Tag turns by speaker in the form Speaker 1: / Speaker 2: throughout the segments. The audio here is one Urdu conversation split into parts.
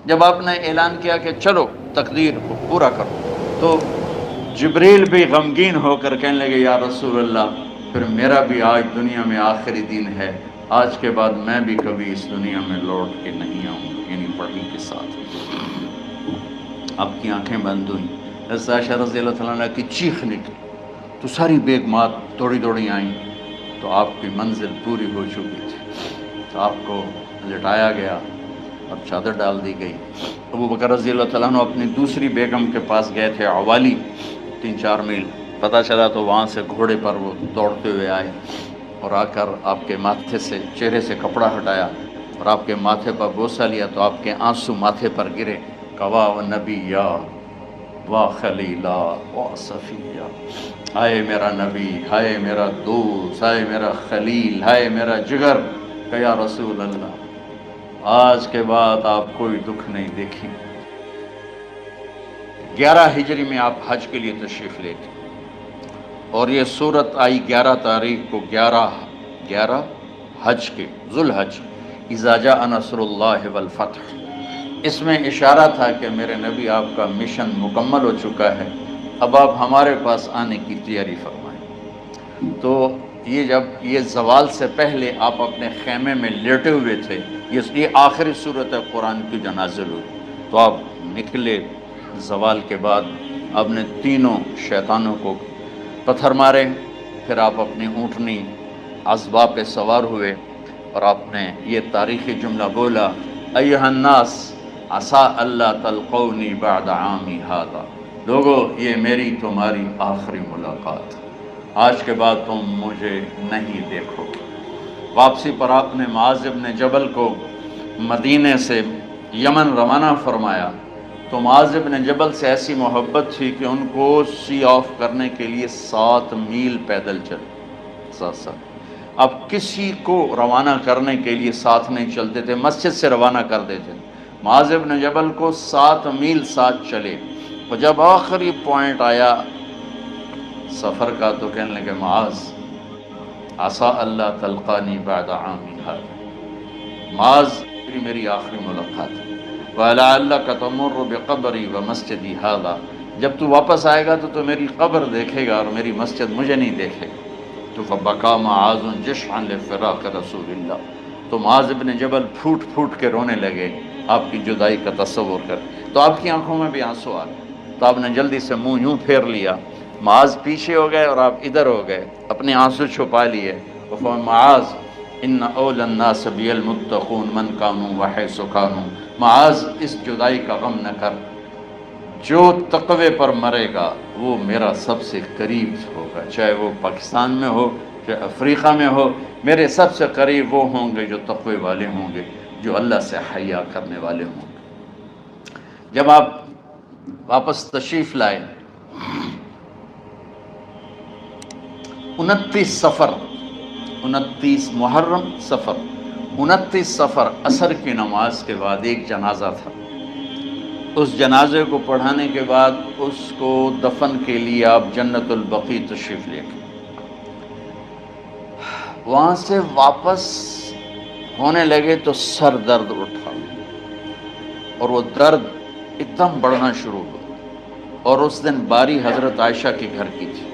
Speaker 1: جب آپ نے اعلان کیا کہ چلو تقدیر کو پورا کرو، تو جبریل بھی غمگین ہو کر کہنے لگے یا رسول اللہ پھر میرا بھی آج دنیا میں آخری دن ہے، آج کے بعد میں بھی کبھی اس دنیا میں لوٹ کے نہیں آؤں گا، یعنی وحی کے ساتھ۔ آپ کی آنکھیں بند ہوئیں، حضرت عائشہ رضی اللہ تعالیٰ عنہ کی چیخ نکلی تو ساری بیگمات دوڑی دوڑی آئیں، تو آپ کی منزل پوری ہو چکی تھی، تو آپ کو لٹایا گیا اور چادر ڈال دی گئی۔ ابو بکر رضی اللہ تعالیٰ عنہ اپنی دوسری بیگم کے پاس گئے تھے عوالی، 3-4 میل پتہ چلا، تو وہاں سے گھوڑے پر وہ دوڑتے ہوئے آئے اور آ کر آپ کے ماتھے سے، چہرے سے کپڑا ہٹایا اور آپ کے ماتھے پر بوسہ لیا، تو آپ کے آنسو ماتھے پر گرے، کوا و نبیا و خلیلا و صفیہ، ہائے میرا نبی، ہائے میرا دوست، ہائے میرا خلیل، ہائے میرا جگر، کہ یا رسول اللہ آج کے بعد آپ کوئی دکھ نہیں دیکھیں۔ 11 ہجری میں آپ حج کے لیے تشریف لے گئے، اور یہ صورت آئی 11 تاریخ کو، 11 حج کے، ذوالحج، اذا جاء نصر اللہ والفتح۔ اس میں اشارہ تھا کہ میرے نبی آپ کا مشن مکمل ہو چکا ہے، اب آپ ہمارے پاس آنے کی تیاری فرمائیں۔ تو یہ جب یہ زوال سے پہلے آپ اپنے خیمے میں لیٹے ہوئے تھے، یہ آخری صورت قرآن کی جو نازل ہوئی، تو آپ نکلے زوال کے بعد، آپ نے تینوں شیطانوں کو پتھر مارے، پھر آپ اپنی اونٹنی عذبہ پہ سوار ہوئے اور آپ نے یہ تاریخی جملہ بولا، ایھا الناس عسیٰ اللہ تلقونی بعد عامی ھذا، لوگو یہ میری تمہاری آخری ملاقات، آج کے بعد تم مجھے نہیں دیکھو گے۔ واپسی پر آپ نے معاذ بن جبل کو مدینے سے یمن روانہ فرمایا، تو معاذ بن جبل سے ایسی محبت تھی کہ ان کو سی آف کرنے کے لیے 7 میل پیدل چلے، 7۔ اب کسی کو روانہ کرنے کے لیے ساتھ نہیں چلتے تھے، مسجد سے روانہ کر دیتے تھے، معاذ بن جبل کو 7 میل ساتھ چلے، اور جب آخری پوائنٹ آیا سفر کا تو کہنے لگے معاذ عسیٰ اللہ تلقانی بعد عامی ھذا، معاذ میری آخری ملاقات ہے، وَلَعَلَّكَ تَمُرُّ بِقَبْرِي وَمَسْجِدِي ھذا، جب تو واپس آئے گا تو میری قبر دیکھے گا اور میری مسجد مجھے نہیں دیکھے گا۔ تو فَبَكَى مُعَاذٌ جِشْعًا لِفِرَاقِ رسول اللہ، تو معاذ بن جبل پھوٹ پھوٹ کے رونے لگے آپ کی جدائی کا تصور کر، تو آپ کی آنکھوں میں بھی آنسو آ گئے، تو آپ نے جلدی سے منہ یوں پھیر لیا، معاذ پیچھے ہو گئے اور آپ ادھر ہو گئے، اپنے آنسو چھپا لیے، وَفَمَا معاذ ان اول الناس بی المتقون من کانوا وحیث کانوا، معاذ اس جدائی کا غم نہ کر، جو تقوی پر مرے گا وہ میرا سب سے قریب ہوگا، چاہے وہ پاکستان میں ہو چاہے افریقہ میں ہو، میرے سب سے قریب وہ ہوں گے جو تقوی والے ہوں گے، جو اللہ سے حیا کرنے والے ہوں گے۔ جب آپ واپس تشریف لائے، 29 صفر، 29 محرم صفر، 29 صفر عصر کی نماز کے بعد ایک جنازہ تھا، اس جنازے کو پڑھانے کے بعد اس کو دفن کے لیے آپ جنت البقیع تشریف لے گئے۔ وہاں سے واپس ہونے لگے تو سر درد اٹھا، اور وہ درد اتنا بڑھنا شروع ہوا، اور اس دن باری حضرت عائشہ کے گھر کی تھی،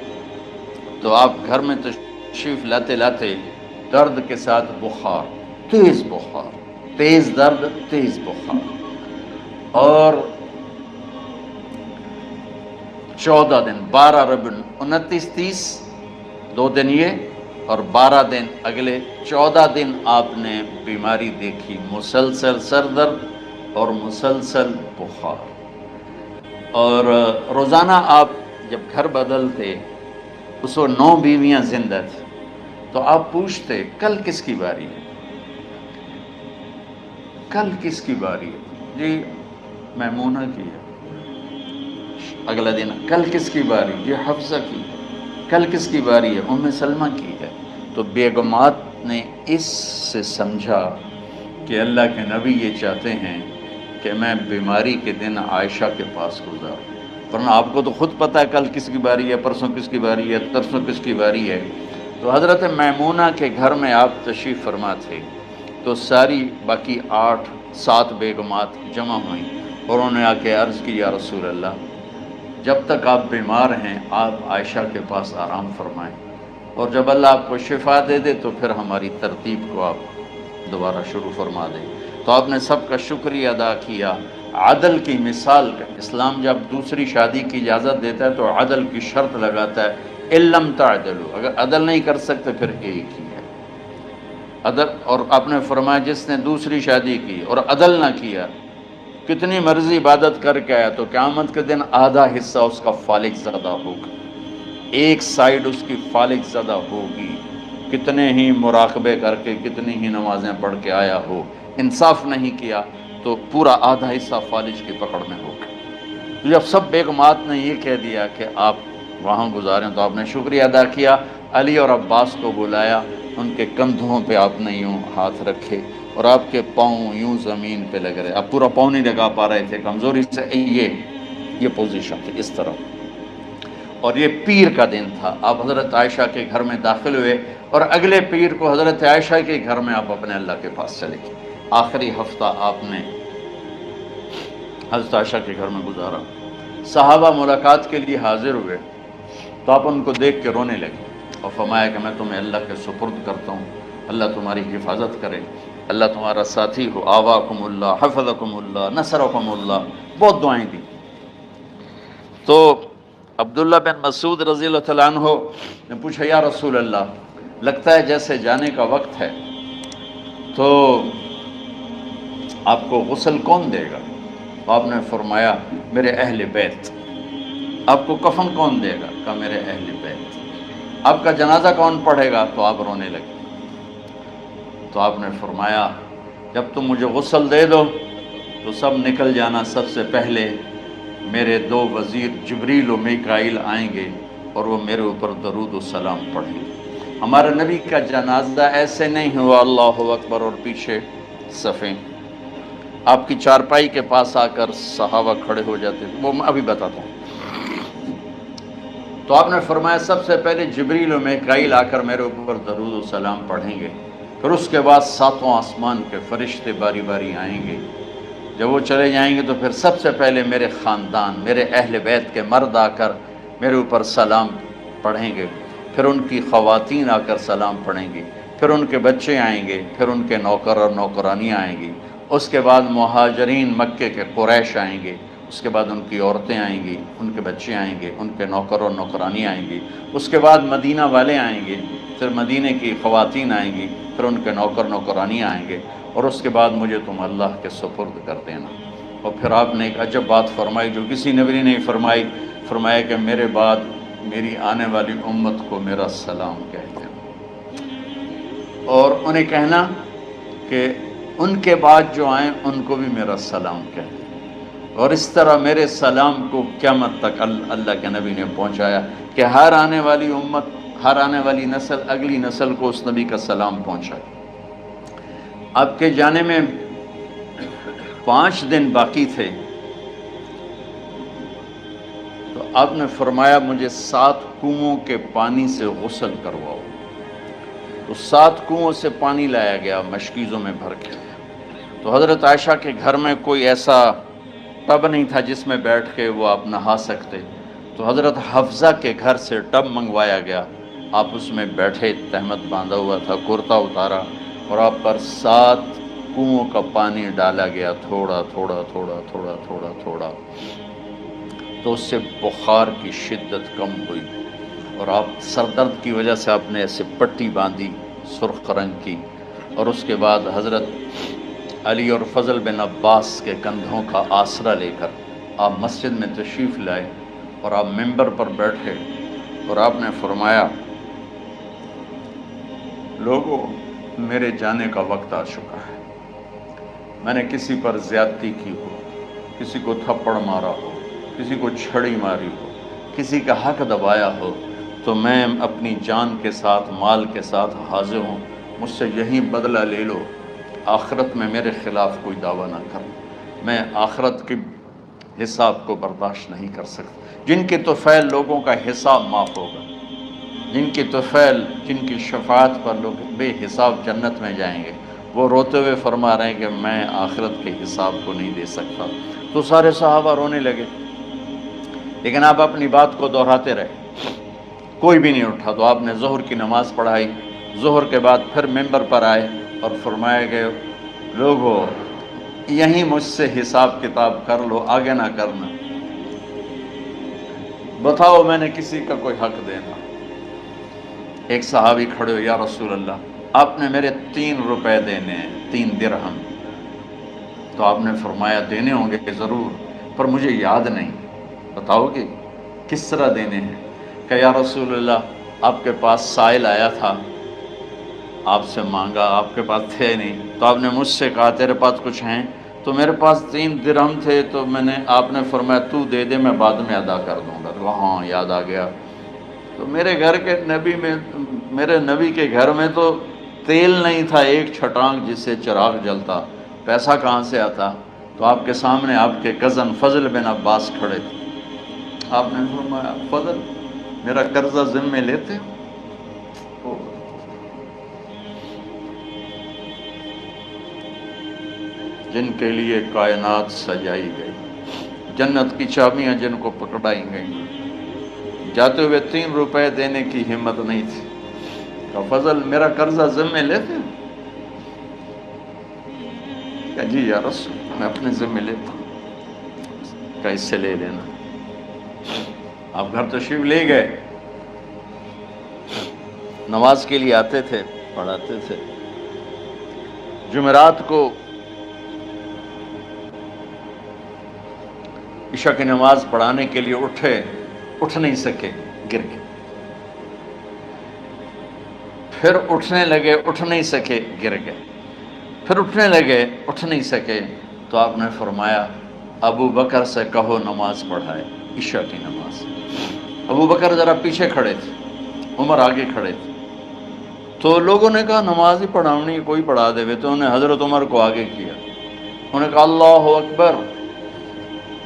Speaker 1: تو آپ گھر میں تشریف لاتے لاتے درد کے ساتھ بخار، تیز درد، تیز بخار، اور 14 دن، 12 ربیع 29 30 2 دن یہ اور 12 دن اگلے 14 دن آپ نے بیماری دیکھی، مسلسل سر درد اور مسلسل بخار، اور روزانہ آپ جب گھر بدلتے اس وقت 9 بیویاں زندہ تھیں، تو آپ پوچھتے کل کس کی باری ہے، کل کس کی باری ہے، جی میمونہ کی ہے، اگلا دن کل کس کی باری، یہ حفصہ کی، کل کس کی باری ہے، ام سلمہ کی ہے۔ تو بیگمات نے اس سے سمجھا کہ اللہ کے نبی یہ چاہتے ہیں کہ میں بیماری کے دن عائشہ کے پاس گزاروں، ورنہ آپ کو تو خود پتہ ہے کل کس کی باری ہے، پرسوں کس کی باری ہے، ترسوں کس کی باری ہے۔ تو حضرت میمونہ کے گھر میں آپ تشریف فرما تھے، تو ساری باقی 7 بیگمات جمع ہوئیں اور انہوں نے آ کے عرض کی یا رسول اللہ جب تک آپ بیمار ہیں آپ عائشہ کے پاس آرام فرمائیں، اور جب اللہ آپ کو شفا دے دے تو پھر ہماری ترتیب کو آپ دوبارہ شروع فرما دیں۔ تو آپ نے سب کا شکریہ ادا کیا۔ عدل کی مثال کا اسلام جب دوسری شادی کی اجازت دیتا ہے تو عدل کی شرط لگاتا ہے اِلَّمْ تَعْدِلُوا، اگر عدل نہیں کر سکتے پھر ایک ہی ہے عدل۔ اور آپ نے فرمایا جس نے دوسری شادی کی اور عدل نہ کیا، کتنی مرضی عبادت کر کے آیا تو قیامت کے دن آدھا حصہ اس کا فالج زدہ ہوگا، ایک سائیڈ اس کی فالج زدہ ہوگی، کتنے ہی مراقبے کر کے کتنی ہی نمازیں پڑھ کے آیا ہو، انصاف نہیں کیا تو پورا آدھا حصہ فالج کی پکڑ میں ہوگا۔ تو جب سب بیگمات نے یہ کہہ دیا کہ آپ وہاں گزاریں تو آپ نے شکریہ ادا کیا، علی اور عباس کو بلایا، ان کے کندھوں پہ آپ نے یوں ہاتھ رکھے اور آپ کے پاؤں یوں زمین پہ لگ رہے، آپ پورا پاؤں نہیں لگا پا رہے تھے کمزوری سے، یہ پوزیشن تھی اس طرح۔ اور یہ پیر کا دن تھا، آپ حضرت عائشہ کے گھر میں داخل ہوئے اور اگلے پیر کو حضرت عائشہ کے گھر میں آپ اپنے اللہ کے پاس چلے گئے۔ آخری ہفتہ آپ نے حضرت عائشہ کے گھر میں گزارا۔ صحابہ ملاقات کے لیے حاضر ہوئے تو آپ ان کو دیکھ کے رونے لگے اور فرمایا کہ میں تمہیں اللہ کے سپرد کرتا ہوں، اللہ تمہاری حفاظت کرے، اللہ تمہارا ساتھی ہو، آواکم اللہ، حفظکم اللہ، نصرکم اللہ، بہت دعائیں دی۔ تو عبداللہ بن مسعود رضی اللہ تعالیٰ عنہ نے پوچھا یا رسول اللہ لگتا ہے جیسے جانے کا وقت ہے، تو آپ کو غسل کون دے گا؟ آپ نے فرمایا میرے اہل بیت۔ آپ کو کفن کون دے گا؟ کہا میرے اہل بیت۔ آپ کا جنازہ کون پڑھے گا؟ تو آپ رونے لگے۔ تو آپ نے فرمایا جب تم مجھے غسل دے دو تو سب نکل جانا، سب سے پہلے میرے 2 وزیر جبریل و میکائیل آئیں گے اور وہ میرے اوپر درود و سلام پڑھیں گے۔ ہمارے نبی کا جنازہ ایسے نہیں ہوا اللہ اکبر اور پیچھے صفیں، آپ کی چارپائی کے پاس آ کر صحابہ کھڑے ہو جاتے تھے، وہ میں ابھی بتاتا ہوں۔ تو آپ نے فرمایا سب سے پہلے جبریل و میکائیل آ کر میرے اوپر درود و سلام پڑھیں گے، پھر اس کے بعد 7 آسمان کے فرشتے باری باری آئیں گے۔ جب وہ چلے جائیں گے تو پھر سب سے پہلے میرے خاندان، میرے اہل بیت کے مرد آ کر میرے اوپر سلام پڑھیں گے، پھر ان کی خواتین آ کر سلام پڑھیں گی، پھر ان کے بچے آئیں گے، پھر ان کے نوکر اور نوکرانیاں آئیں گی، اس کے بعد مہاجرین مکے کے قریش آئیں گے، اس کے بعد ان کی عورتیں آئیں گی، ان کے بچے آئیں گے، ان کے نوکر اور نوکرانی آئیں گی، اس کے بعد مدینہ والے آئیں گے، پھر مدینہ کی خواتین آئیں گی، پھر ان کے نوکر نوکرانی آئیں گے، اور اس کے بعد مجھے تم اللہ کے سپرد کر دینا۔ اور پھر آپ نے ایک عجب بات فرمائی جو کسی نبی نے نہیں فرمائی، فرمایا کہ میرے بعد میری آنے والی امت کو میرا سلام کہہ دینا، اور انہیں کہنا کہ ان کے بعد جو آئیں ان کو بھی میرا سلام کہہ دیں۔ اور اس طرح میرے سلام کو قیامت تک اللہ کے نبی نے پہنچایا کہ ہر آنے والی امت، ہر آنے والی نسل اگلی نسل کو اس نبی کا سلام پہنچائے۔ آپ کے جانے میں 5 دن باقی تھے تو آپ نے فرمایا مجھے 7 کنوؤں کے پانی سے غسل کرواؤ۔ تو 7 کنوؤں سے پانی لایا گیا مشکیزوں میں بھر کے۔ تو حضرت عائشہ کے گھر میں کوئی ایسا ٹب نہیں تھا جس میں بیٹھ کے وہ آپ نہا سکتے، تو حضرت حفصہ کے گھر سے ٹب منگوایا گیا، آپ اس میں بیٹھے، تہمت باندھا ہوا تھا، کرتا اتارا اور آپ پر 7 کنوؤں کا پانی ڈالا گیا، تھوڑا تھوڑا تھوڑا تھوڑا تھوڑا تھوڑا، تو اس سے بخار کی شدت کم ہوئی، اور آپ سر درد کی وجہ سے آپ نے ایسے پٹی باندھی سرخ رنگ کی، اور اس کے بعد حضرت علی اور فضل بن عباس کے کندھوں کا آسرا لے کر آپ مسجد میں تشریف لائے اور آپ ممبر پر بیٹھے اور آپ نے فرمایا لوگوں میرے جانے کا وقت آ چکا ہے، میں نے کسی پر زیادتی کی ہو، کسی کو تھپڑ مارا ہو، کسی کو چھڑی ماری ہو، کسی کا حق دبایا ہو، تو میں اپنی جان کے ساتھ مال کے ساتھ حاضر ہوں، مجھ سے یہیں بدلہ لے لو، آخرت میں میرے خلاف کوئی دعویٰ نہ کر، میں آخرت کے حساب کو برداشت نہیں کر سکتا۔ جن کے طفیل لوگوں کا حساب معاف ہوگا، جن کی طفیل، جن کی شفاعت پر لوگ بے حساب جنت میں جائیں گے، وہ روتے ہوئے فرما رہے ہیں کہ میں آخرت کے حساب کو نہیں دے سکتا۔ تو سارے صحابہ رونے لگے، لیکن آپ اپنی بات کو دہراتے رہے، کوئی بھی نہیں اٹھا۔ تو آپ نے ظہر کی نماز پڑھائی، ظہر کے بعد پھر ممبر پر آئے اور فرمایا کہ لوگو یہیں مجھ سے حساب کتاب کر لو، آگے نہ کرنا، بتاؤ میں نے کسی کا کوئی حق دینا۔ ایک صحابی کھڑے ہو، یا رسول اللہ آپ نے میرے 3 روپے دینے ہیں، 3 درہم۔ تو آپ نے فرمایا دینے ہوں گے ضرور، پر مجھے یاد نہیں، بتاؤ کہ کس طرح دینے ہیں؟ کہ یا رسول اللہ آپ کے پاس سائل آیا تھا، آپ سے مانگا، آپ کے پاس تھے نہیں، تو آپ نے مجھ سے کہا تیرے پاس کچھ ہیں؟ تو میرے پاس 3 درہم تھے، تو آپ نے فرمایا تو دے دے، میں بعد میں ادا کر دوں گا۔ تو ہاں یاد آ گیا۔ تو میرے گھر کے نبی میں، میرے نبی کے گھر میں تو تیل نہیں تھا ایک چھٹانگ جس سے چراغ جلتا، پیسہ کہاں سے آتا؟ تو آپ کے سامنے آپ کے کزن فضل بن عباس کھڑے تھے، آپ نے فرمایا فضل میرا قرضہ ذمے لیتے ہو؟ جن کے لیے کائنات سجائی گئی، جنت کی چابیاں جن کو پکڑائی گئیں، جاتے ہوئے 3 روپے دینے کی ہمت نہیں تھی۔ کہ فضل میرا قرضہ ذمے لیتے؟ کہ جی یا رسول میں اپنے ذمے لیتا ہوں۔ کہ اس سے لے لینا۔ آپ گھر تشریف لے گئے، نماز کے لیے آتے تھے، پڑھاتے تھے۔ جمعرات کو عشاء کی نماز پڑھانے کے لیے اٹھ نہیں سکے، گر گئے، پھر اٹھنے لگے، اٹھ نہیں سکے، گر گئے، پھر اٹھنے لگے، اٹھ نہیں سکے۔ تو آپ نے فرمایا ابو بکر سے کہو نماز پڑھائے، عشاء کی نماز۔ ابو بکر ذرا پیچھے کھڑے تھے، عمر آگے کھڑے تھے۔ تو لوگوں نے کہا نماز ہی پڑھاونی، کوئی پڑھا دے۔ تو انہوں نے حضرت عمر کو آگے کیا، انہوں نے کہا اللہ اکبر۔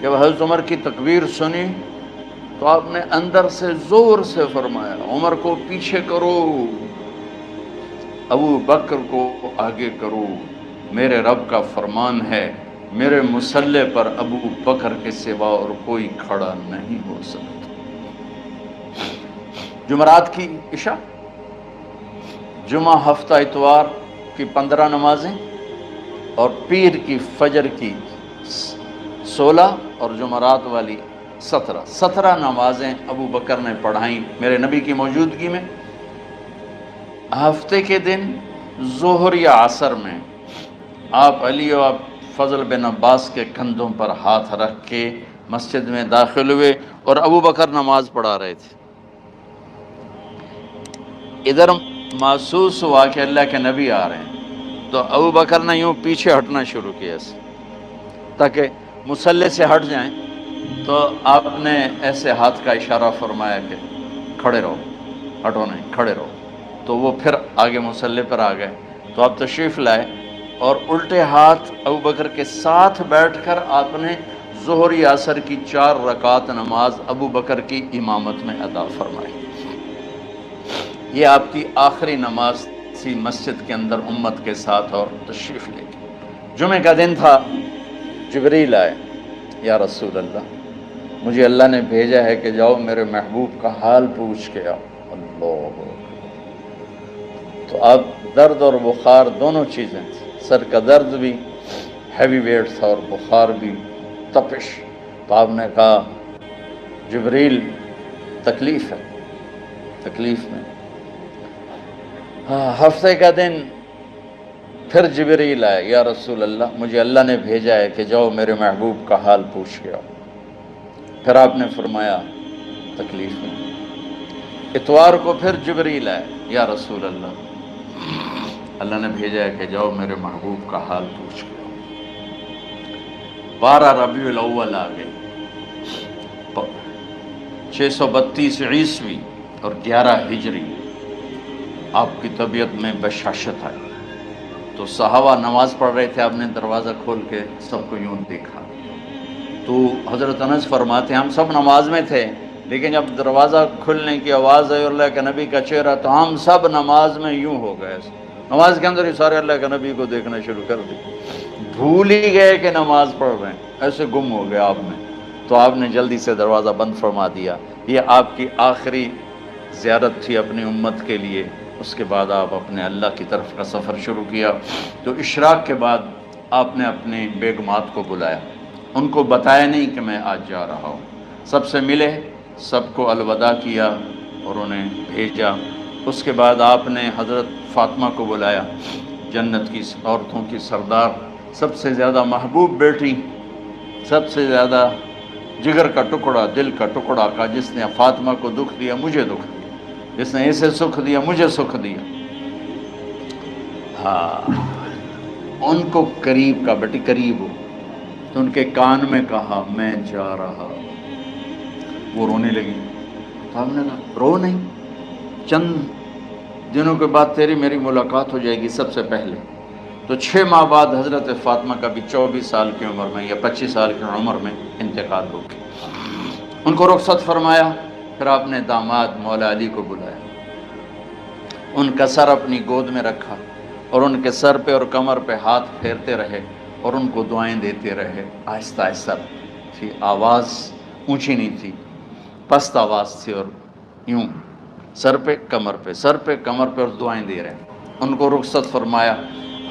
Speaker 1: جب حضرت عمر کی تکبیر سنی تو آپ نے اندر سے زور سے فرمایا عمر کو پیچھے کرو، ابو بکر کو آگے کرو، میرے رب کا فرمان ہے میرے مصلی پر ابو بکر کے سوا اور کوئی کھڑا نہیں ہو سکتا۔ جمعرات کی عشاء، جمعہ ہفتہ اتوار کی 15 نمازیں، اور پیر کی فجر کی 16 اور جمعرات والی 17 نمازیں ابو بکر نے پڑھائیں میرے نبی کی موجودگی میں۔ ہفتے کے دن ظہر یا عصر میں آپ علی و فضل بن عباس کے کندھوں پر ہاتھ رکھ کے مسجد میں داخل ہوئے اور ابو بکر نماز پڑھا رہے تھے۔ ادھر محسوس ہوا کہ اللہ کے نبی آ رہے ہیں، تو ابو بکر نے یوں پیچھے ہٹنا شروع کیا تاکہ مصلی سے ہٹ جائیں۔ تو آپ نے ایسے ہاتھ کا اشارہ فرمایا کہ کھڑے رہو، ہٹو نہیں، کھڑے رہو۔ تو وہ پھر آگے مصلی پر آ گئے۔ تو آپ تشریف لائے اور الٹے ہاتھ ابو بکر کے ساتھ بیٹھ کر آپ نے ظہر یا عصر کی 4 رکعت نماز ابو بکر کی امامت میں ادا فرمائی۔ یہ آپ کی آخری نماز تھی مسجد کے اندر امت کے ساتھ، اور تشریف لے کے جمعے کا دن تھا۔ جبریل آئے، یا رسول اللہ مجھے اللہ نے بھیجا ہے کہ جاؤ میرے محبوب کا حال پوچھ کے آؤ۔ اللہ، تو اب درد اور بخار دونوں چیزیں تھیں، سر کا درد بھی ہیوی ویٹ تھا اور بخار بھی، تپش۔ تو آپ نے کہا جبریل تکلیف ہے، تکلیف میں۔ ہفتے کا دن پھر جبریل آئے، یا رسول اللہ مجھے اللہ نے بھیجا ہے کہ جاؤ میرے محبوب کا حال پوچھ کے آؤ۔ پھر آپ نے فرمایا تکلیف میں۔ اتوار کو پھر جبریل آئے، یا رسول اللہ اللہ نے بھیجا ہے کہ جاؤ میرے محبوب کا حال پوچھ کے آؤ۔ 12 ربیع الاول آ گئی، 632 عیسوی اور 11 ہجری۔ آپ کی طبیعت میں بشاشت آئی۔ تو صحابہ نماز پڑھ رہے تھے، آپ نے دروازہ کھول کے سب کو یوں دیکھا۔ تو حضرت انس فرماتے ہیں ہم سب نماز میں تھے، لیکن جب دروازہ کھلنے کی آواز آئی اور اللہ کے نبی کا چہرہ، تو ہم سب نماز میں یوں ہو گئے، نماز کے اندر ہی سارے اللہ کے نبی کو دیکھنا شروع کر دی، بھول ہی گئے کہ نماز پڑھ رہے ہیں، ایسے گم ہو گئے آپ میں۔ تو آپ نے جلدی سے دروازہ بند فرما دیا۔ یہ آپ کی آخری زیارت تھی اپنی امت کے لیے، اس کے بعد آپ اپنے اللہ کی طرف کا سفر شروع کیا۔ تو اشراق کے بعد آپ نے اپنے بیگمات کو بلایا، ان کو بتایا نہیں کہ میں آج جا رہا ہوں، سب سے ملے، سب کو الوداع کیا اور انہیں بھیجا۔ اس کے بعد آپ نے حضرت فاطمہ کو بلایا، جنت کی عورتوں کی سردار، سب سے زیادہ محبوب بیٹی، سب سے زیادہ جگر کا ٹکڑا، دل کا ٹکڑا کا، جس نے فاطمہ کو دکھ دیا مجھے دکھ دیا، جس نے اسے سکھ دیا مجھے سکھ دیا۔ ہاں، ان کو قریب کا، بیٹی قریب ہو، تو ان کے کان میں کہا میں جا رہا۔ وہ رونے لگی، تو ہم نے کہا رو نہیں، چند دنوں کے بعد تیری میری ملاقات ہو جائے گی سب سے پہلے۔ تو 6 ماہ بعد حضرت فاطمہ کا بھی 24 سال کی عمر میں یا 25 سال کی عمر میں انتقال ہو گیا۔ ان کو رخصت فرمایا۔ پھر آپ نے داماد مولا علی کو بلایا، ان کا سر اپنی گود میں رکھا اور ان کے سر پہ اور کمر پہ ہاتھ پھیرتے رہے اور ان کو دعائیں دیتے رہے، آہستہ آہستہ تھی، آواز اونچی نہیں تھی، پست آواز تھی، اور یوں سر پہ کمر پہ، سر پہ کمر پہ، اور دعائیں دے رہے ہیں۔ ان کو رخصت فرمایا۔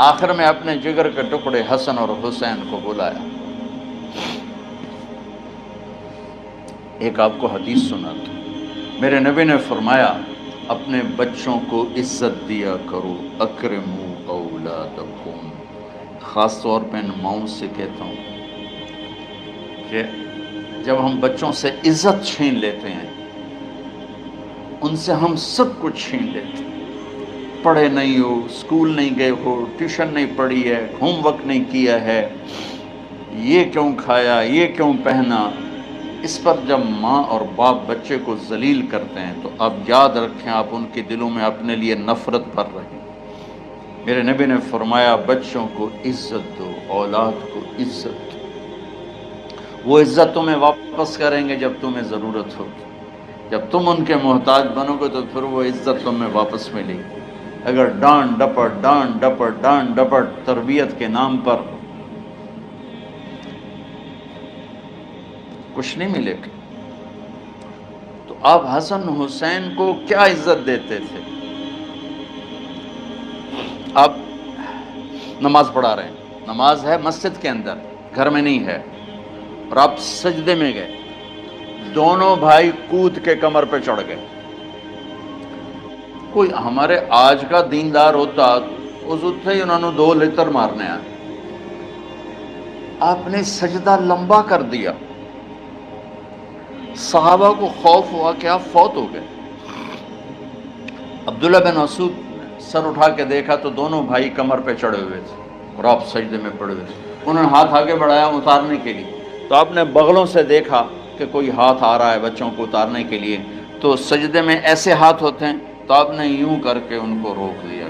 Speaker 1: آخر میں اپنے جگر کے ٹکڑے حسن اور حسین کو بلایا۔ ایک آپ کو حدیث سناتا ہوں، میرے نبی نے فرمایا اپنے بچوں کو عزت دیا کرو، اکرموا اولادکم۔ خاص طور پہ ان ماؤں سے کہتا ہوں کہ جب ہم بچوں سے عزت چھین لیتے ہیں، ان سے ہم سب کچھ چھین لیتے ہیں۔ پڑھے نہیں ہو، اسکول نہیں گئے ہو، ٹیوشن نہیں پڑھی ہے، ہوم ورک نہیں کیا ہے، یہ کیوں کھایا، یہ کیوں پہنا، اس پر جب ماں اور باپ بچے کو ذلیل کرتے ہیں تو اب یاد رکھیں آپ ان کے دلوں میں اپنے لیے نفرت بھر رہے ہیں۔ میرے نبی نے فرمایا بچوں کو عزت دو، اولاد کو عزت دو۔ وہ عزت تمہیں واپس کریں گے جب تمہیں ضرورت ہوگی، جب تم ان کے محتاج بنو گے تو پھر وہ عزت تمہیں واپس ملے گی۔ اگر ڈانٹ ڈپٹ ڈانٹ ڈپٹ ڈانٹ ڈپٹ تربیت کے نام پر کچھ نہیں ملے گا۔ تو آپ حسن حسین کو کیا عزت دیتے تھے؟ آپ نماز پڑھا رہے ہیں، نماز ہے مسجد کے اندر، گھر میں نہیں ہے، اور آپ سجدے میں گئے، دونوں بھائی کود کے کمر پہ چڑھ گئے۔ کوئی ہمارے آج کا دیندار ہوتا اس سے ہی انہوں نے 2 لتر مارنے آئے۔ آپ نے سجدہ لمبا کر دیا، صحابہ کو خوف ہوا کہ آپ فوت ہو گئے۔ عبداللہ بن مسعود سر اٹھا کے دیکھا تو دونوں بھائی کمر پہ چڑھے ہوئے تھے اور آپ سجدے میں پڑے ہوئے تھے۔ انہوں نے ہاتھ آگے بڑھایا اتارنے کے لیے، تو آپ نے بغلوں سے دیکھا کہ کوئی ہاتھ آ رہا ہے بچوں کو اتارنے کے لیے، تو سجدے میں ایسے ہاتھ ہوتے ہیں، تو آپ نے یوں کر کے ان کو روک دیا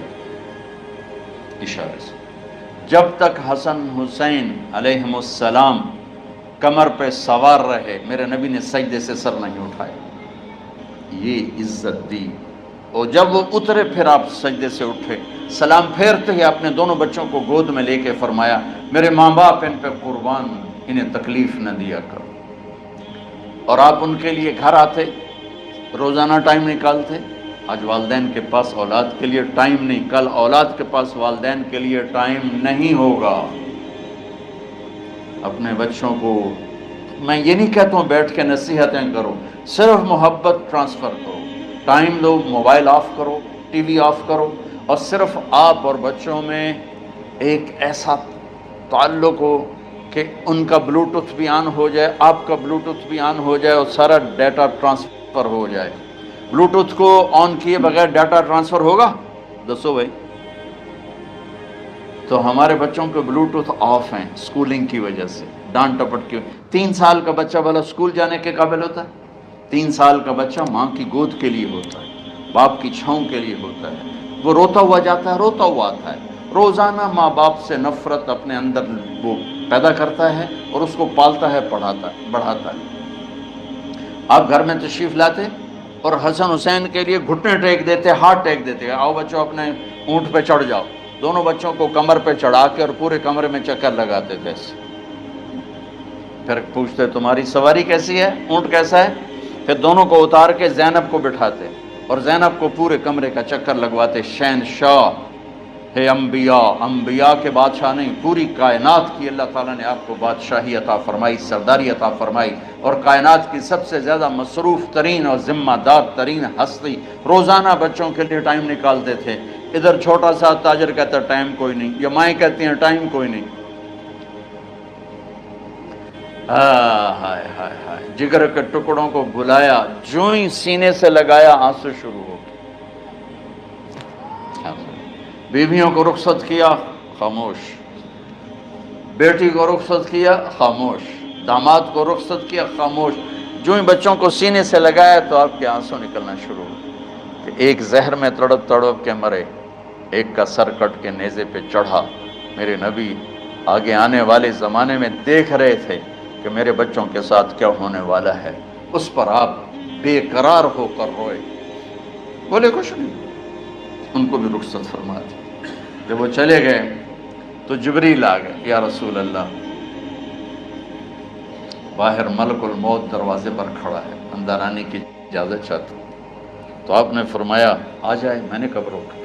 Speaker 1: اشارے سے۔ جب تک حسن حسین علیہم السلام کمر پہ سوار رہے میرے نبی نے سجدے سے سر نہیں اٹھایا، یہ عزت دی۔ اور جب وہ اترے پھر آپ سجدے سے اٹھے، سلام پھیرتے ہی اپنے دونوں بچوں کو گود میں لے کے فرمایا میرے ماں باپ ان پہ قربان، انہیں تکلیف نہ دیا کرو۔ اور آپ ان کے لیے گھر آتے، روزانہ ٹائم نکالتے۔ آج والدین کے پاس اولاد کے لیے ٹائم نہیں، کل اولاد کے پاس والدین کے لیے ٹائم نہیں ہوگا۔ اپنے بچوں کو میں یہ نہیں کہتا ہوں بیٹھ کے نصیحتیں کرو، صرف محبت ٹرانسفر کرو، ٹائم دو، موبائل آف کرو، ٹی وی آف کرو، اور صرف آپ اور بچوں میں ایک ایسا تعلق ہو کہ ان کا بلوٹوتھ بھی آن ہو جائے، آپ کا بلوٹوتھ بھی آن ہو جائے، اور سارا ڈیٹا ٹرانسفر ہو جائے۔ بلوٹوتھ کو آن کیے بغیر ڈیٹا ٹرانسفر ہوگا؟ دسو بھائی۔ تو ہمارے بچوں کے بلوٹوتھ آف ہیں اسکولنگ کی وجہ سے، ڈانٹ ٹپٹ کی۔ 3 سال کا بچہ بھلا اسکول جانے کے قابل ہوتا ہے؟ 3 سال کا بچہ ماں کی گود کے لیے ہوتا ہے، باپ کی چھاؤں کے لیے ہوتا ہے، وہ روتا ہوا جاتا ہے، روتا ہوا آتا ہے، روزانہ ماں باپ سے نفرت اپنے اندر وہ پیدا کرتا ہے اور اس کو پالتا ہے، پڑھاتا ہے، بڑھاتا ہے۔ آپ گھر میں تشریف لاتے، اور حسن حسین کے لیے گھٹنے ٹیک دیتے، ہاتھ ٹیک دیتے، آؤ بچوں اپنے اونٹ پہ چڑھ جاؤ، دونوں بچوں کو کمر پہ چڑھا کے اور پورے کمرے میں چکر لگاتے تھے ایسے. پھر پوچھتے تمہاری سواری کیسی ہے، اونٹ کیسا ہے، پھر دونوں کو اتار کے زینب کو بٹھاتے اور زینب کو پورے کمرے کا چکر لگواتے. شہنشاہ ہے انبیاء، انبیاء کے بادشاہ نہیں، پوری کائنات کی اللہ تعالیٰ نے آپ کو بادشاہی عطا فرمائی، سرداری عطا فرمائی، اور کائنات کی سب سے زیادہ مصروف ترین اور ذمہ دار ترین ہستی روزانہ بچوں کے لیے ٹائم نکالتے تھے. ادھر چھوٹا سا تاجر کہتا ہے ٹائم کوئی نہیں، یا مائیں کہتی ہیں ٹائم کوئی نہیں. ہائے ہائے ہائے، جگر کے ٹکڑوں کو بلایا، جو ہی سینے سے لگایا آنسو شروع ہو گئے. بیویوں کو رخصت کیا، خاموش. بیٹی کو رخصت کیا، خاموش. داماد کو رخصت کیا، خاموش. جو ہی بچوں کو سینے سے لگایا تو آپ کے آنسو نکلنا شروع ہو کہ ایک زہر میں تڑپ تڑپ کے مرے، ایک کا سر کٹ کے نیزے پہ چڑھا. میرے نبی آگے آنے والے زمانے میں دیکھ رہے تھے کہ میرے بچوں کے ساتھ کیا ہونے والا ہے. اس پر آپ بے قرار ہو کر روئے، بولے کچھ نہیں. ان کو بھی رخصت فرما دی. جب وہ چلے گئے تو جبریل آ گئے، یا رسول اللہ باہر ملک الموت دروازے پر کھڑا ہے، اندر آنے کی اجازت چاہتا ہوں. تو آپ نے فرمایا آ جائے. میں نے کب روکا؟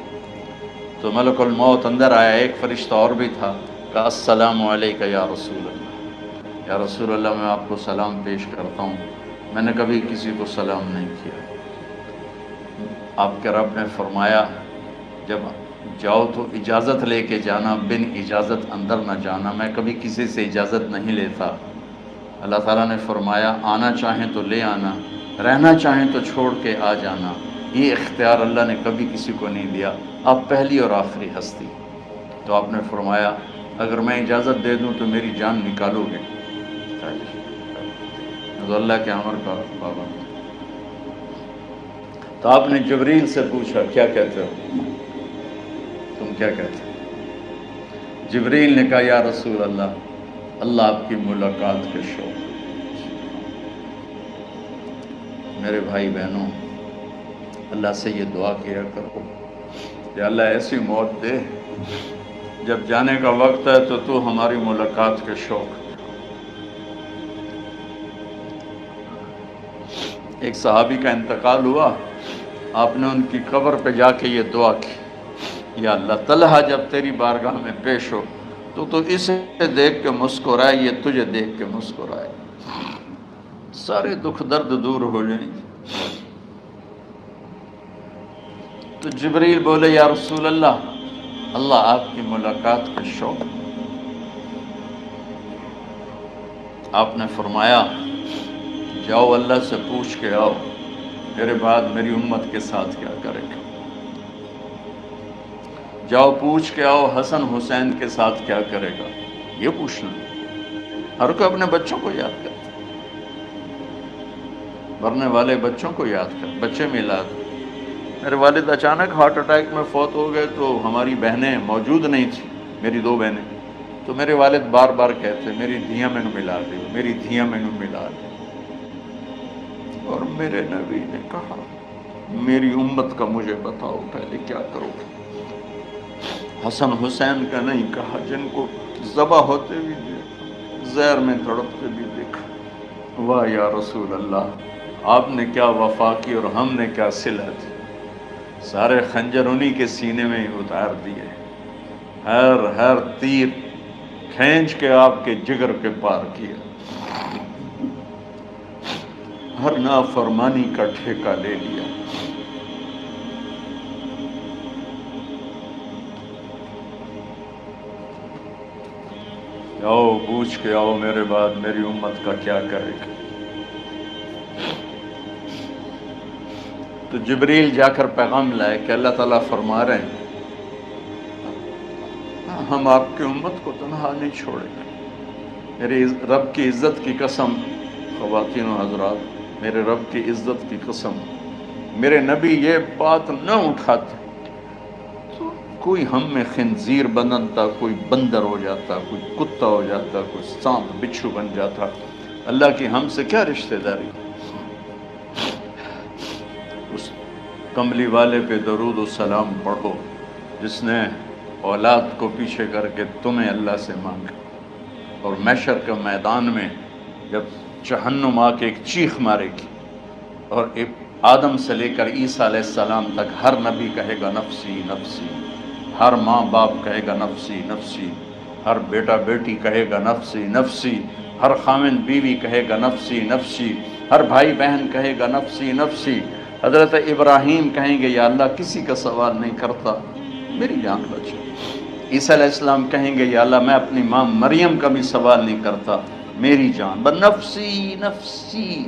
Speaker 1: تو ملک الموت اندر آیا. ایک فرشتہ اور بھی تھا، کہا السلام علیکہ یا رسول اللہ. یا رسول اللہ میں آپ کو سلام پیش کرتا ہوں، میں نے کبھی کسی کو سلام نہیں کیا. آپ کے رب نے فرمایا جب جاؤ تو اجازت لے کے جانا، بن اجازت اندر نہ جانا. میں کبھی کسی سے اجازت نہیں لیتا. اللہ تعالیٰ نے فرمایا آنا چاہیں تو لے آنا، رہنا چاہیں تو چھوڑ کے آ جانا. یہ اختیار اللہ نے کبھی کسی کو نہیں دیا. آپ پہلی اور آخری ہستی. تو آپ نے فرمایا اگر میں اجازت دے دوں تو میری جان نکالو گے؟ تو اللہ کے امر کا پابند. تو آپ نے جبریل سے پوچھا کیا کہتے ہو، تم کیا کہتے ہو؟ جبریل نے کہا یا رسول اللہ، اللہ آپ کی ملاقات کے شوق. میرے بھائی بہنوں، اللہ سے یہ دعا کیا کرو کہ اللہ ایسی موت دے جب جانے کا وقت ہے تو ہماری ملاقات کے شوق. ایک صحابی کا انتقال ہوا، آپ نے ان کی قبر پہ جا کے یہ دعا کی، یا اللہ طلحہ جب تیری بارگاہ میں پیش ہو تو اسے دیکھ کے مسکرائے، یہ تجھے دیکھ کے مسکرائے، سارے دکھ درد دور ہو جائیں. تو جبریل بولے یا رسول اللہ، اللہ آپ کی ملاقات کا شوق. آپ نے فرمایا جاؤ اللہ سے پوچھ کے آؤ میرے بعد میری امت کے ساتھ کیا کرے گا. جاؤ پوچھ کے آؤ حسن حسین کے ساتھ کیا کرے گا. یہ پوچھنا، ہر کوئی اپنے بچوں کو یاد کرتا، مرنے والے بچوں کو یاد کر. بچے میلاد، میرے والد اچانک ہارٹ اٹیک میں فوت ہو گئے تو ہماری بہنیں موجود نہیں تھیں، میری 2 بہنیں. تو میرے والد بار بار کہتے میری دھیاں میں ملا دے، میری دھیاں میں ملا دے. اور میرے نبی نے کہا میری امت کا مجھے بتاؤ پہلے کیا کرو گے. حسن حسین کا نہیں کہا، جن کو ذبح ہوتے بھی دیکھا، زہر میں تڑپتے بھی دیکھا. واہ یا رسول اللہ، آپ نے کیا وفا کی اور ہم نے کیا صلہ دی. سارے خنجر انہی کے سینے میں ہی اتار دیے، ہر تیر کھینچ کے آپ کے جگر کے پار کیا، ہر نافرمانی کا ٹھیکہ لے لیا. آؤ پوچھ کے آؤ میرے بعد میری امت کا کیا کرے گا. تو جبریل جا کر پیغام لائے کہ اللہ تعالیٰ فرما رہے ہیں ہم آپ کی امت کو تنہا نہیں چھوڑیں گے. میرے رب کی عزت کی قسم، خواتین و حضرات، میرے رب کی عزت کی قسم، میرے نبی یہ بات نہ اٹھاتے تو کوئی ہم میں خنزیر بنتا، کوئی بندر ہو جاتا، کوئی کتا ہو جاتا، کوئی سانپ بچھو بن جاتا. اللہ کی ہم سے کیا رشتہ داری. کملی والے پہ درود و سلام پڑھو جس نے اولاد کو پیچھے کر کے تمہیں اللہ سے مانگا، اور محشر کے میدان میں جب جہنم آ کے ایک چیخ مارے گی اور آدم سے لے کر عیسیٰ علیہ السلام تک ہر نبی کہے گا نفسی نفسی، ہر ماں باپ کہے گا نفسی نفسی، ہر بیٹا بیٹی کہے گا نفسی نفسی، ہر خاوند بیوی کہے گا نفسی نفسی، ہر بھائی بہن کہے گا نفسی نفسی۔ حضرت ابراہیم کہیں گے یا اللہ کسی کا سوال نہیں کرتا، میری جان بچے۔ عیسیٰ علیہ السلام کہیں گے یا اللہ میں اپنی ماں مریم کا بھی سوال نہیں کرتا، میری جان بس نفسی نفسی۔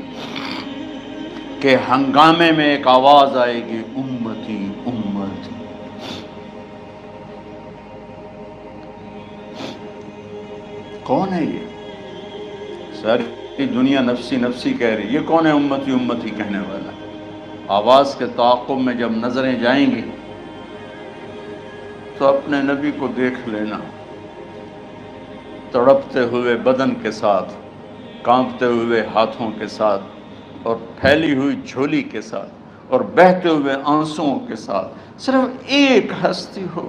Speaker 1: کہ ہنگامے میں ایک آواز آئے گی امتی امتی۔ کون ہے یہ؟ ساری دنیا نفسی نفسی کہہ رہی، یہ کون ہے امتی امتی کہنے والا؟ آواز کے تعاقب میں جب نظریں جائیں گی تو اپنے نبی کو دیکھ لینا، تڑپتے ہوئے بدن کے ساتھ، کانپتے ہوئے ہاتھوں کے ساتھ، اور پھیلی ہوئی جھولی کے ساتھ، اور بہتے ہوئے آنسوؤں کے ساتھ صرف ایک ہستی ہو،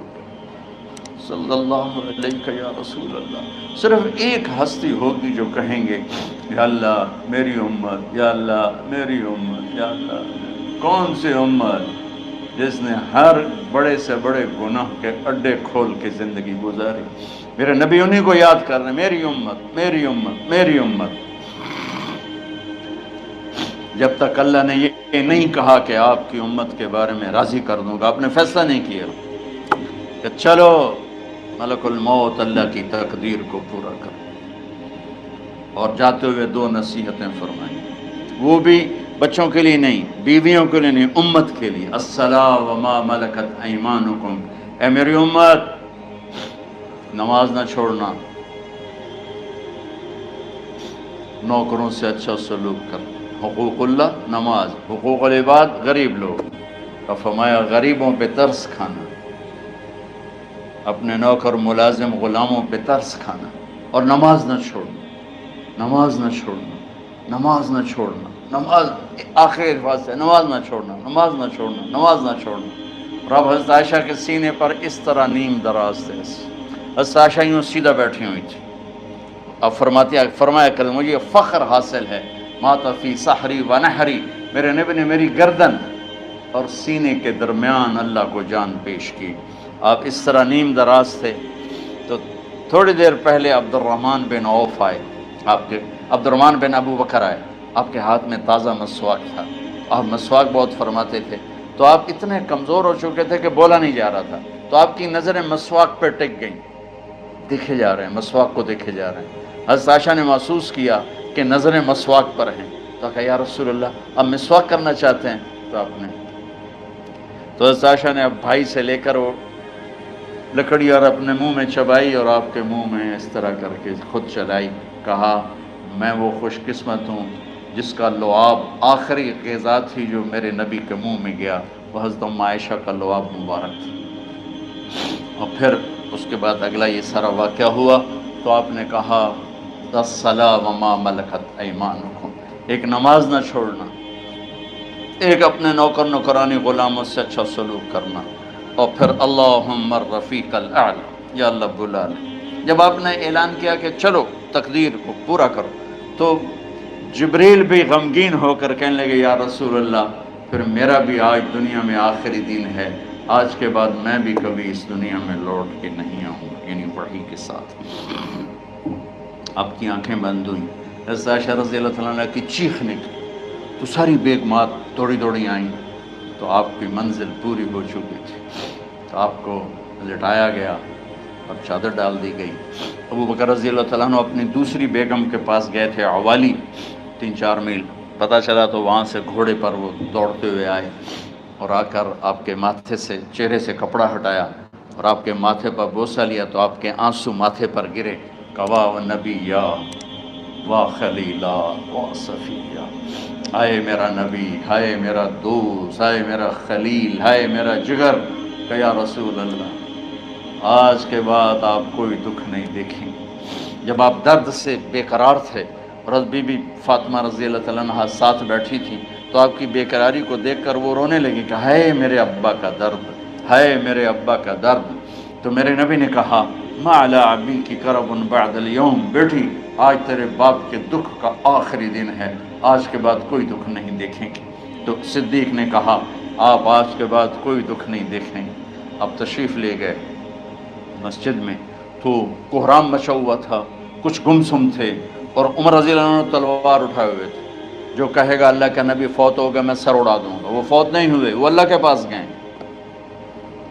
Speaker 1: صلی اللہ علیہ یا رسول اللہ، صرف ایک ہستی ہوگی جو کہیں گے یا اللہ میری امت، یا اللہ میری امت، یا اللہ۔ کون سی امت؟ جس نے ہر بڑے سے بڑے گناہ کے اڈے کھول کے زندگی گزاری۔ میرے نبی انہی کو یاد کر رہے ہیں، میری امت میری امت میری امت۔ جب تک اللہ نے یہ نہیں کہا کہ آپ کی امت کے بارے میں راضی کر دوں گا، آپ نے فیصلہ نہیں کیا کہ چلو ملک الموت اللہ کی تقدیر کو پورا کر، اور جاتے ہوئے دو نصیحتیں فرمائیں، وہ بھی بچوں کے لیے نہیں، بیویوں کے لیے نہیں، امت کے لیے۔ الصلاۃ وما ملکت ایمانکم، اے میری امت نماز نہ چھوڑنا، نوکروں سے اچھا سلوک کر، حقوق اللہ نماز، حقوق العباد غریب لوگ، اور فرمایا غریبوں پہ ترس کھانا، اپنے نوکر ملازم غلاموں پہ ترس کھانا، اور نماز نہ چھوڑنا، نماز نہ چھوڑنا، نماز نہ چھوڑنا، نماز آخر الفاظ سے نماز نہ چھوڑنا، نماز نہ چھوڑنا، نماز نہ چھوڑنا۔ اور اب حضرت عائشہ کے سینے پر اس طرح نیم دراز تھے، حضرت عائشہ یوں سیدھا بیٹھی ہوئی تھی، اب فرمایا کہ مجھے فخر حاصل ہے، مات فی سحری و نحری، میرے نبی نے میری گردن اور سینے کے درمیان اللہ کو جان پیش کی۔ آپ اس طرح نیم دراز تھے تو تھوڑی دیر پہلے عبد الرحمن بن عوف آئے، آپ کے عبد الرحمن بن ابو بکر آئے، آپ کے ہاتھ میں تازہ مسواک تھا، آپ مسواک بہت فرماتے تھے، تو آپ اتنے کمزور ہو چکے تھے کہ بولا نہیں جا رہا تھا، تو آپ کی نظریں مسواک پہ ٹک گئیں، دیکھے جا رہے ہیں، مسواک کو دیکھے جا رہے ہیں۔ حضرت عائشہ نے محسوس کیا کہ نظریں مسواک پر ہیں، تو کہا یا رسول اللہ اب مسواک کرنا چاہتے ہیں، تو آپ نے تو حضرت عائشہ نے اب بھائی سے لے کر وہ لکڑی اور اپنے منہ میں چبائی، اور آپ کے منہ میں اس طرح کر کے خود چلائی، کہا میں وہ خوش قسمت ہوں جس کا لعاب آخری غذا تھی جو میرے نبی کے منہ میں گیا، وہ حضرت ام عائشہ کا لعاب مبارک تھا۔ اور پھر اس کے بعد اگلا یہ سارا واقعہ ہوا، تو آپ نے کہا الصلاۃ وما ملکت ایمانکم، ایک نماز نہ چھوڑنا، ایک اپنے نوکر نوکرانی غلاموں سے اچھا سلوک کرنا، اور پھر اللہم الرفیق الاعلی، یا اللہ بلا لے۔ جب آپ نے اعلان کیا کہ چلو تقدیر کو پورا کرو، تو جبریل بھی غمگین ہو کر کہنے لگے یا رسول اللہ پھر میرا بھی آج دنیا میں آخری دن ہے، آج کے بعد میں بھی کبھی اس دنیا میں لوٹ کے نہیں آؤں، یعنی وحی کے ساتھ۔ آپ کی آنکھیں بند ہوئیں، حضرت عائشہ رضی اللہ تعالیٰ عنہ کی چیخ نکلی، تو ساری بیگمات دوڑی دوڑی آئیں، تو آپ کی منزل پوری ہو چکی تھی، تو آپ کو لٹایا گیا اور چادر ڈال دی گئی۔ ابو بکر رضی اللہ تعالیٰ عنہ اپنی دوسری بیگم کے پاس گئے تھے، عوالی، 3-4 میل، پتہ چلا تو وہاں سے گھوڑے پر وہ دوڑتے ہوئے آئے، اور آ کر آپ کے ماتھے سے چہرے سے کپڑا ہٹایا اور آپ کے ماتھے پر بوسہ لیا، تو آپ کے آنسو ماتھے پر گرے، کہا و نبیّا و خلیلا و صفیہ، ہائے میرا نبی، ہائے میرا دوست، ہائے میرا خلیل، ہائے میرا جگر، کہ یا رسول اللہ آج کے بعد آپ کوئی دکھ نہیں دیکھیں۔ جب آپ درد سے بے قرار تھے اور بی بی فاطمہ رضی اللہ تعالیٰ عنہ ساتھ بیٹھی تھی، تو آپ کی بیقراری کو دیکھ کر وہ رونے لگی کہ ہائے میرے ابا کا درد، ہائے میرے ابا کا درد۔ تو میرے نبی نے کہا ما علی ابی کی کرب بعد اليوم، بیٹی آج تیرے باپ کے دکھ کا آخری دن ہے، آج کے بعد کوئی دکھ نہیں دیکھیں گے۔ تو صدیق نے کہا آپ آج کے بعد کوئی دکھ نہیں دیکھیں گے۔ اب تشریف لے گئے مسجد میں، تو کوہرام مچا ہوا تھا، کچھ گمسم تھے، اور عمر رضی اللہ عنہ تلوار اٹھائے ہوئے تھے۔ جو کہے گا اللہ کا نبی فوت ہو گیا میں سر اڑا دوں گا، وہ فوت نہیں ہوئے، وہ اللہ کے پاس گئے۔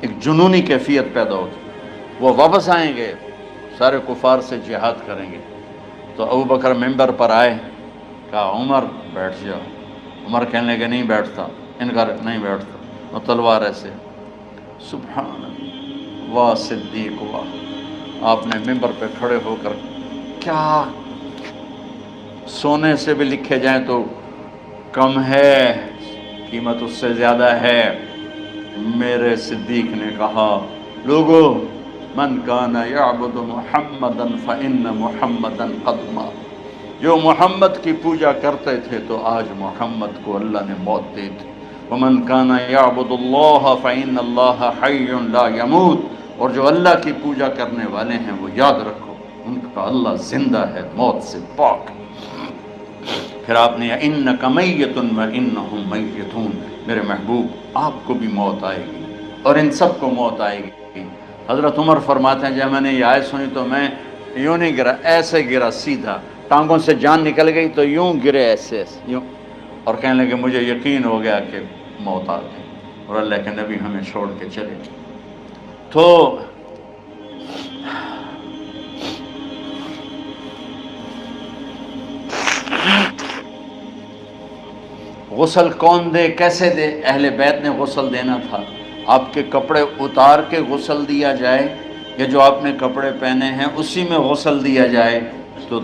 Speaker 1: ایک جنونی کیفیت پیدا ہوتی، وہ واپس آئیں گے، سارے کفار سے جہاد کریں گے۔ تو ابو بکر ممبر پر آئے، کہا عمر بیٹھ جاؤ۔ عمر کہنے لگے نہیں بیٹھتا، انکار نہیں بیٹھتا، اور تلوار ایسے۔ سبحان اللہ، واہ صدیق واہ۔ آپ نے ممبر پہ کھڑے ہو کر، کیا سونے سے بھی لکھے جائیں تو کم ہے، قیمت اس سے زیادہ ہے۔ میرے صدیق نے کہا لوگو من کان یعبد محمدا فإن محمدا قد مات، جو محمد کی پوجا کرتے تھے تو آج محمد کو اللہ نے موت دی تھی۔ ومن کان یعبد اللہ فإن اللہ حی لا یموت، اور جو اللہ کی پوجا کرنے والے ہیں وہ یاد رکھو ان کا اللہ زندہ ہے، موت سے پاک۔ پھر آپ نے انک میت وانہم میتون، میرے محبوب آپ کو بھی موت آئے گی اور ان سب کو موت آئے گی۔ حضرت عمر فرماتے ہیں جب میں نے یہ آیت سنی تو میں یوں نہیں گرا، ایسے گرا سیدھا، ٹانگوں سے جان نکل گئی تو یوں گرے ایسے یوں، اور کہنے لگے مجھے یقین ہو گیا کہ موت آ گئی اور اللہ کے نبی ہمیں چھوڑ کے چلے۔ تو غسل کون دے، کیسے دے؟ اہل بیت نے غسل دینا تھا۔ آپ کے کپڑے اتار کے غسل دیا جائے یا جو آپ نے کپڑے پہنے ہیں اسی میں غسل دیا جائے؟ تو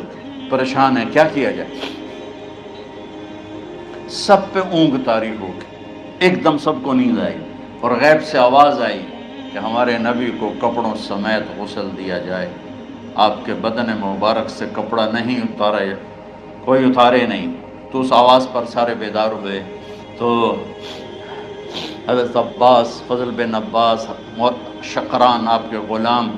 Speaker 1: پریشان ہے، کیا کیا جائے؟ سب پہ اونگ طاری ہو گئی، ایک دم سب کو نیند آئی اور غیب سے آواز آئی کہ ہمارے نبی کو کپڑوں سمیت غسل دیا جائے۔ آپ کے بدن مبارک سے کپڑا نہیں اتارا، کوئی اتارے نہیں۔ تو اس آواز پر سارے بیدار ہوئے۔ تو حضرت عباس، فضل بن عباس، شقران آپ کے غلام،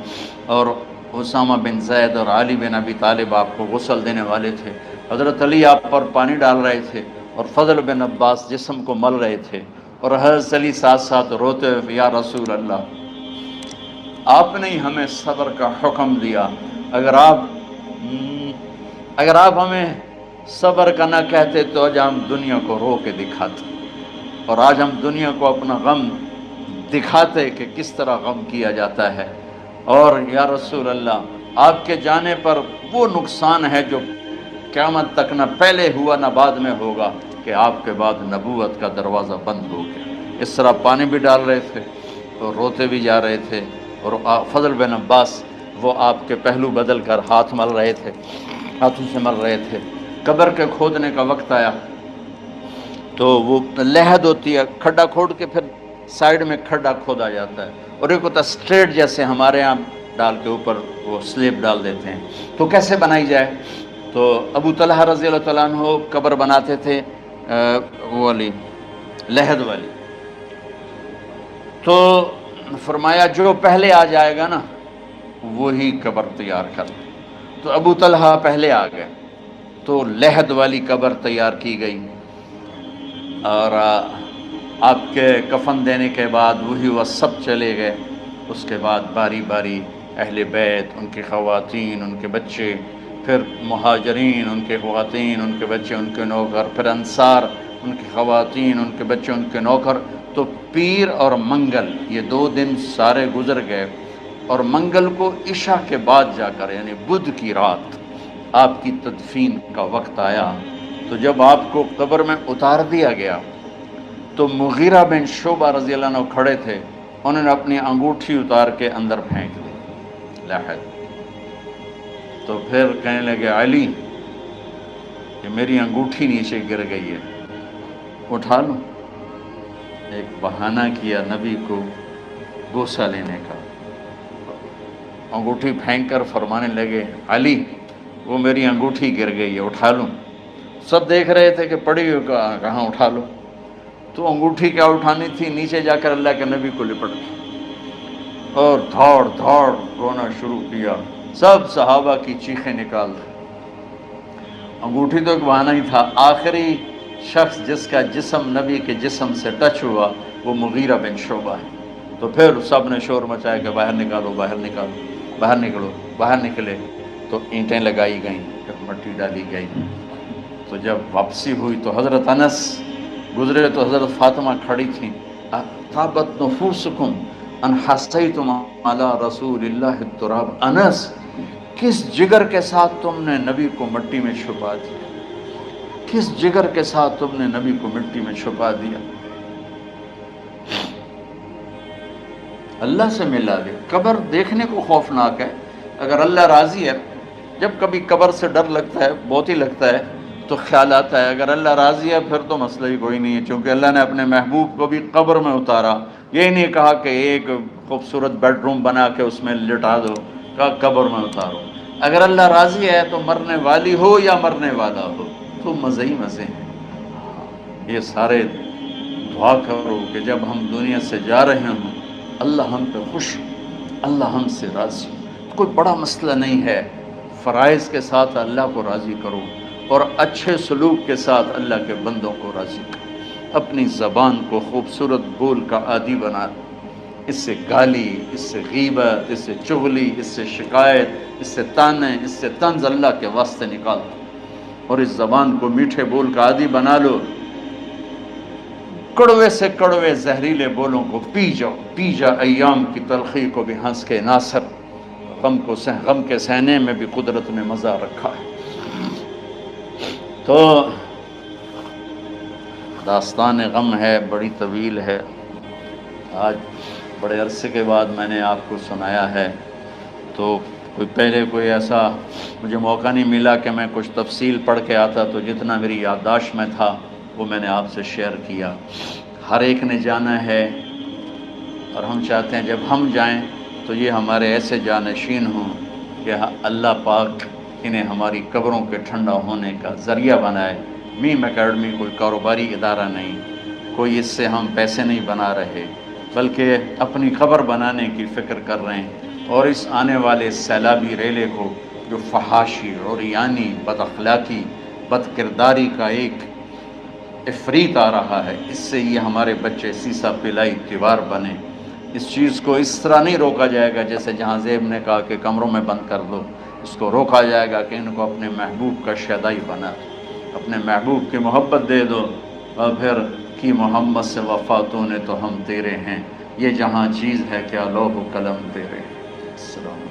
Speaker 1: اور اسامہ بن زید اور علی بن ابی طالب آپ کو غسل دینے والے تھے۔ حضرت علی آپ پر پانی ڈال رہے تھے اور فضل بن عباس جسم کو مل رہے تھے، اور حضرت علی ساتھ ساتھ روتے ہوئے یا رسول اللہ آپ نے ہی ہمیں صبر کا حکم دیا، اگر آپ ہمیں صبر کا نہ کہتے تو آج ہم دنیا کو رو کے دکھاتے، اور آج ہم دنیا کو اپنا غم دکھاتے کہ کس طرح غم کیا جاتا ہے۔ اور یا رسول اللہ آپ کے جانے پر وہ نقصان ہے جو قیامت تک نہ پہلے ہوا نہ بعد میں ہوگا، کہ آپ کے بعد نبوت کا دروازہ بند ہو گیا۔ اس طرح پانی بھی ڈال رہے تھے اور روتے بھی جا رہے تھے، اور فضل بن عباس وہ آپ کے پہلو بدل کر ہاتھ مل رہے تھے، ہاتھوں سے مل رہے تھے۔ قبر کے کھودنے کا وقت آیا تو وہ لحد ہوتی ہے، کھڈا کھود کے پھر سائیڈ میں کھڈا کھودا جاتا ہے، اور ایک ہوتا اسٹریٹ جیسے ہمارے ہاں ڈال کے اوپر وہ سلیب ڈال دیتے ہیں۔ تو کیسے بنائی جائے؟ تو ابو طلحہ رضی اللہ تعالیٰ عنہ قبر بناتے تھے وہ والی لحد والی، تو فرمایا جو پہلے آ جائے گا نا وہی قبر تیار کر۔ تو ابو طلحہ پہلے آ گئے تو لحد والی قبر تیار کی گئی، اور آپ کے کفن دینے کے بعد وہی وہ سب چلے گئے۔ اس کے بعد باری باری اہل بیت، ان کی خواتین، ان کے بچے، پھر مہاجرین، ان کے خواتین، ان کے بچے، ان کے نوکر، پھر انصار، ان کی خواتین، ان کے بچے، ان کے نوکر۔ تو پیر اور منگل یہ 2 دن سارے گزر گئے، اور منگل کو عشاء کے بعد جا کر یعنی بدھ کی رات آپ کی تدفین کا وقت آیا۔ تو جب آپ کو قبر میں اتار دیا گیا تو مغیرہ بن شعبہ رضی اللہ عنہ کھڑے تھے، انہوں نے اپنی انگوٹھی اتار کے اندر پھینک دی لحد۔ تو پھر کہنے لگے علی کہ میری انگوٹھی نیچے گر گئی ہے، اٹھا لوں؟ ایک بہانہ کیا نبی کو بوسہ لینے کا، انگوٹھی پھینک کر فرمانے لگے علی وہ میری انگوٹھی گر گئی ہے، اٹھا لوں؟ سب دیکھ رہے تھے کہ پڑی ہو کہاں اٹھا لو، تو انگوٹھی کیا اٹھانی تھی، نیچے جا کر اللہ کے نبی کو لپٹ گئی اور دھاڑ دھاڑ رونا شروع کیا، سب صحابہ کی چیخیں نکال دی۔ انگوٹھی تو ایک بہانہ ہی تھا، آخری شخص جس کا جسم نبی کے جسم سے ٹچ ہوا وہ مغیرہ بن شعبہ ہے۔ تو پھر سب نے شور مچایا کہ باہر نکالو، باہر نکالو، باہر نکلو، باہر نکلے۔ تو اینٹیں لگائی گئیں، پھر مٹی ڈالی گئی۔ تو جب واپسی ہوئی تو حضرت انس گزرے تو حضرت فاطمہ کھڑی تھیں، طابت نفوسکم ان حسیتم علی رسول اللہ التراب، انس کس جگر کے ساتھ تم نے نبی کو مٹی میں چھپا دیا، کس جگر کے ساتھ تم نے نبی کو مٹی میں چھپا دیا۔ اللہ سے ملا دے۔ قبر دیکھنے کو خوفناک ہے، اگر اللہ راضی ہے، جب کبھی قبر سے ڈر لگتا ہے، بہت ہی لگتا ہے، تو خیال آتا ہے اگر اللہ راضی ہے پھر تو مسئلہ ہی کوئی نہیں ہے، چونکہ اللہ نے اپنے محبوب کو بھی قبر میں اتارا، یہ نہیں کہا کہ ایک خوبصورت بیڈ روم بنا کے اس میں لٹا دو، کہا قبر میں اتارو۔ اگر اللہ راضی ہے تو مرنے والی ہو یا مرنے والا ہو تو مزے ہی مزے ہیں۔ یہ سارے دعا کرو کہ جب ہم دنیا سے جا رہے ہوں اللہ ہم پہ خوش، اللہ ہم سے راضی۔ کوئی بڑا مسئلہ نہیں ہے، فرائض کے ساتھ اللہ کو راضی کرو اور اچھے سلوک کے ساتھ اللہ کے بندوں کو راضی کرو۔ اپنی زبان کو خوبصورت بول کا عادی بنا، اس سے گالی، اس سے غیبت، اس سے چغلی، اس سے شکایت، اس سے تانے، اس سے طنز اللہ کے واسطے نکال دو اور اس زبان کو میٹھے بول کا عادی بنا لو۔ کڑوے سے کڑوے زہریلے بولوں کو پی جاؤ، پی جا ایام کی تلخی کو بھی ہنس کے ناصر، غم کے سہنے میں بھی قدرت نے مزہ رکھا ہے۔ تو داستان غم ہے، بڑی طویل ہے، آج بڑے عرصے کے بعد میں نے آپ کو سنایا ہے، تو پہلے کوئی ایسا مجھے موقع نہیں ملا کہ میں کچھ تفصیل پڑھ کے آتا، تو جتنا میری یادداشت میں تھا وہ میں نے آپ سے شیئر کیا۔ ہر ایک نے جانا ہے اور ہم چاہتے ہیں جب ہم جائیں تو یہ ہمارے ایسے جانشین ہوں کہ اللہ پاک انہیں ہماری قبروں کے ٹھنڈا ہونے کا ذریعہ بنائے۔ میم اکیڈمی کوئی کاروباری ادارہ نہیں، کوئی اس سے ہم پیسے نہیں بنا رہے، بلکہ اپنی قبر بنانے کی فکر کر رہے ہیں، اور اس آنے والے سیلابی ریلے کو جو فحاشی، عریانی، بد اخلاقی، بد کرداری کا ایک افریت آ رہا ہے، اس سے یہ ہمارے بچے سیسا پلائی تیوار بنے۔ اس چیز کو اس طرح نہیں روکا جائے گا جیسے جہاں زیب نے کہا کہ کمروں میں بند کر دو، اس کو روکا جائے گا کہ ان کو اپنے محبوب کا شیدائی بنا، اپنے محبوب کی محبت دے دو، اور پھر کی محمد سے وفاتوں نے تو ہم تیرے ہیں، یہ جہاں چیز ہے کیا لوح و قلم تیرے ہیں۔ السلام